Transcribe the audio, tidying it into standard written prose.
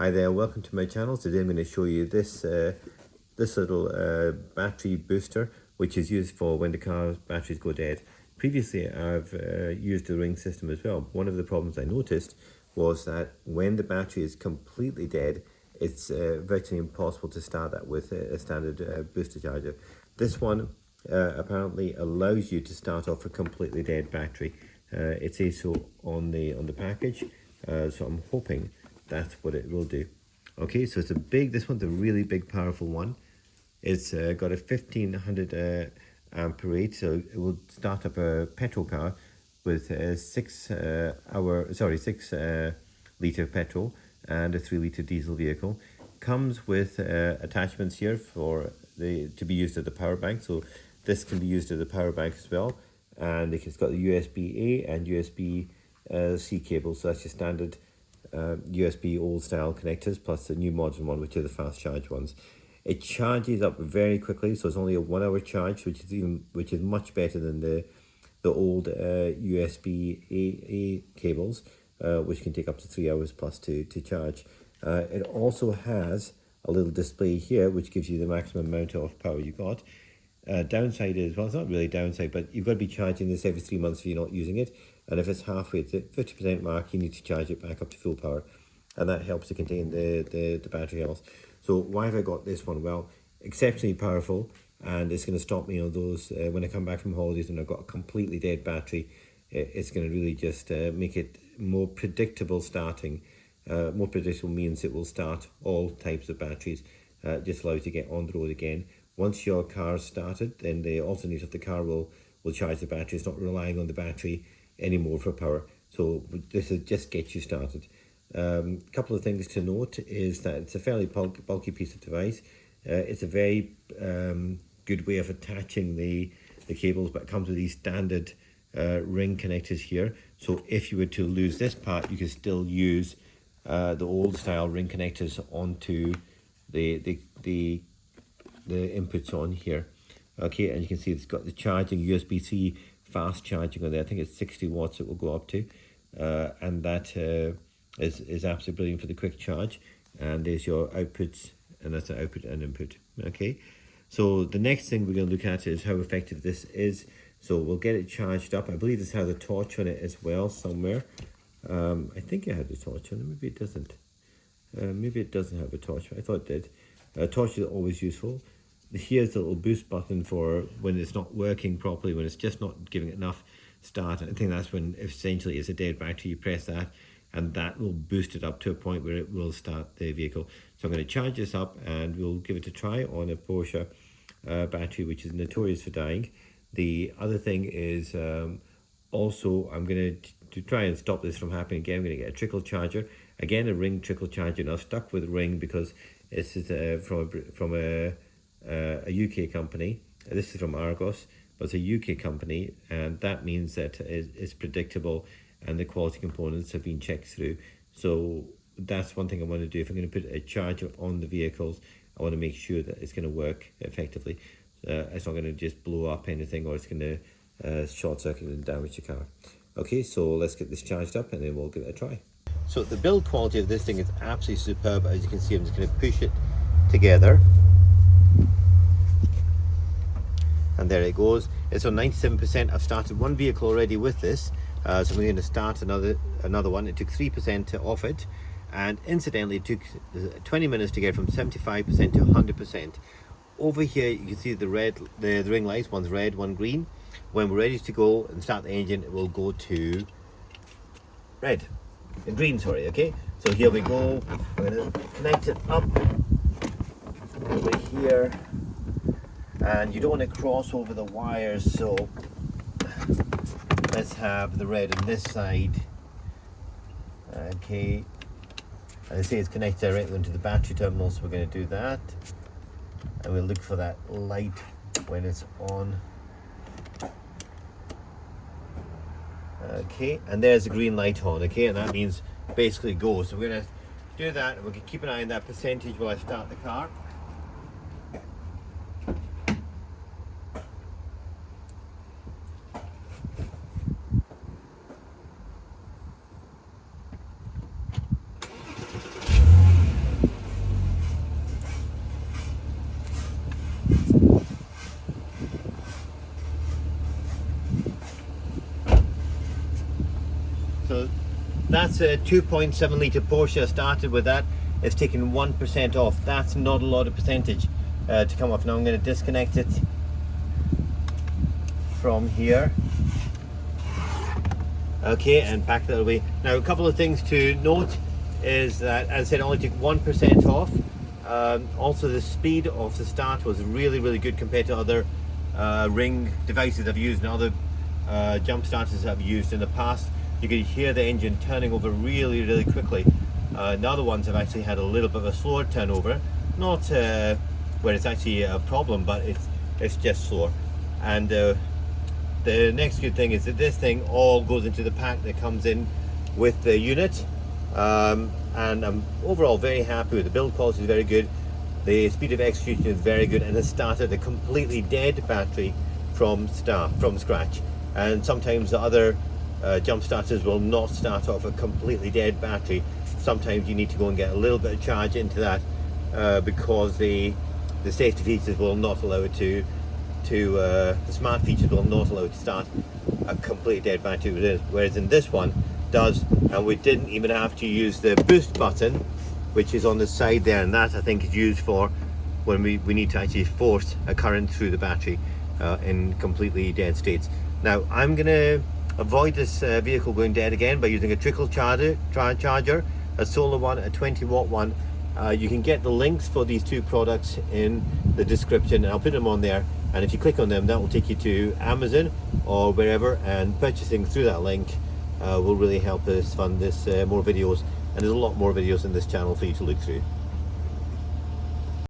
Hi there, welcome to my channel. Today I'm going to show you this this little battery booster, which is used for when the car's batteries go dead. Previously I've used the ring system as well. One of the problems I noticed was that when the battery is completely dead, it's virtually impossible to start that with a standard booster charger. This one apparently allows you to start off a completely dead battery. It says so on the package, so I'm hoping that's what it will do. Okay, so it's this one's a really big, powerful one. It's got a 1500 amperage, so it will start up a petrol car with a 6 litre petrol and a 3 litre diesel vehicle. Comes with attachments here for to be used as a power bank, so this can be used as a power bank as well. And it's got the USB-A and USB-C cables, so that's your standard USB old style connectors plus the new modern one, which are the fast charge ones. It charges up very quickly, so it's only a 1 hour charge, which is much better than the old USB-A cables, which can take up to 3 hours plus to charge. It also has a little display here which gives you the maximum amount of power you got. Downside is, well, it's not really a downside, but you've got to be charging this every 3 months if you're not using it. And if it's halfway to the 50% mark, you need to charge it back up to full power. And that helps to contain the battery health. So why have I got this one? Well, exceptionally powerful, and it's going to stop me on those, when I come back from holidays and I've got a completely dead battery, it's going to really just make it more predictable starting. More predictable means it will start all types of batteries, just allow you to get on the road again. Once your car's started, then the alternator of the car will charge the battery. It's not relying on the battery anymore for power. So this is just get you started. Couple of things to note is that it's a fairly bulky piece of device. It's a very good way of attaching the cables, but it comes with these standard ring connectors here. So if you were to lose this part, you can still use the old style ring connectors onto the inputs on here. Okay, and you can see it's got the charging USB-C fast charging on there. I think it's 60 watts it will go up to, and that is absolutely brilliant for the quick charge. And there's your outputs, and that's an output and input. Okay, so the next thing we're going to look at is how effective this is. So we'll get it charged up. I believe this has a torch on it as well somewhere. I think it had a torch on it. Maybe it doesn't. Maybe it doesn't have a torch. I thought it did. A torch is always useful. Here's the little boost button for when it's not working properly, when it's just not giving it enough start. I think that's when essentially it's a dead battery. You press that and that will boost it up to a point where it will start the vehicle. So I'm going to charge this up and we'll give it a try on a Porsche battery, which is notorious for dying. The other thing is also I'm going to try and stop this from happening again. I'm going to get a trickle charger, again a ring trickle charger. Now I've stuck with ring because this is from a UK company. This is from Argos, but it's a UK company, and that means that it's predictable and the quality components have been checked through. So that's one thing I want to do. If I'm going to put a charger on the vehicles, I want to make sure that it's going to work effectively. It's not going to just blow up anything, or it's going to short circuit and damage the car. Okay, so let's get this charged up and then we'll give it a try. So the build quality of this thing is absolutely superb. As you can see, I'm just going to push it together. And there it goes. It's on 97%. I've started one vehicle already with this, so we're going to start another one. It took 3% off it, and incidentally it took 20 minutes to get from 75% to 100%. Over here you can see the ring lights, one's red, one green. When we're ready to go and start the engine, it will go to green, sorry. Okay, so here we go. We're going to connect it up over here. And you don't want to cross over the wires, so let's have the red on this side. Okay, and I say it's connected directly into the battery terminal, so we're going to do that, and we'll look for that light when it's on. Okay, and there's the green light on. Okay, and that means basically go. So we're going to do that, and we can keep an eye on that percentage while I start the car. that's a 2.7 litre Porsche. I started with that. It's taken 1% off. That's not a lot of percentage to come off. Now I'm going to disconnect it from here. Okay, and back that away. Now a couple of things to note is that, as I said, it only took 1% off. Also the speed of the start was really good compared to other ring devices I've used and other jump starters I've used in the past. You could hear the engine turning over really quickly. The other ones have actually had a little bit of a slower turnover, not where it's actually a problem, but it's just slower. And the next good thing is that this thing all goes into the pack that comes in with the unit, and I'm overall very happy with the build quality. Is very good, the speed of execution is very good, and it started a completely dead battery from scratch. And sometimes the other jump starters will not start off a completely dead battery. Sometimes you need to go and get a little bit of charge into that because the safety features will not allow it to the smart features will not allow it to start a completely dead battery, whereas in this one does. And we didn't even have to use the boost button, which is on the side there, and that I think is used for when we need to actually force a current through the battery in completely dead states. Now I'm going to avoid this vehicle going dead again by using a trickle charger, a solar one, a 20-watt one. You can get the links for these two products in the description, and I'll put them on there, and if you click on them, that will take you to Amazon or wherever, and purchasing through that link will really help us fund this more videos, and there's a lot more videos in this channel for you to look through.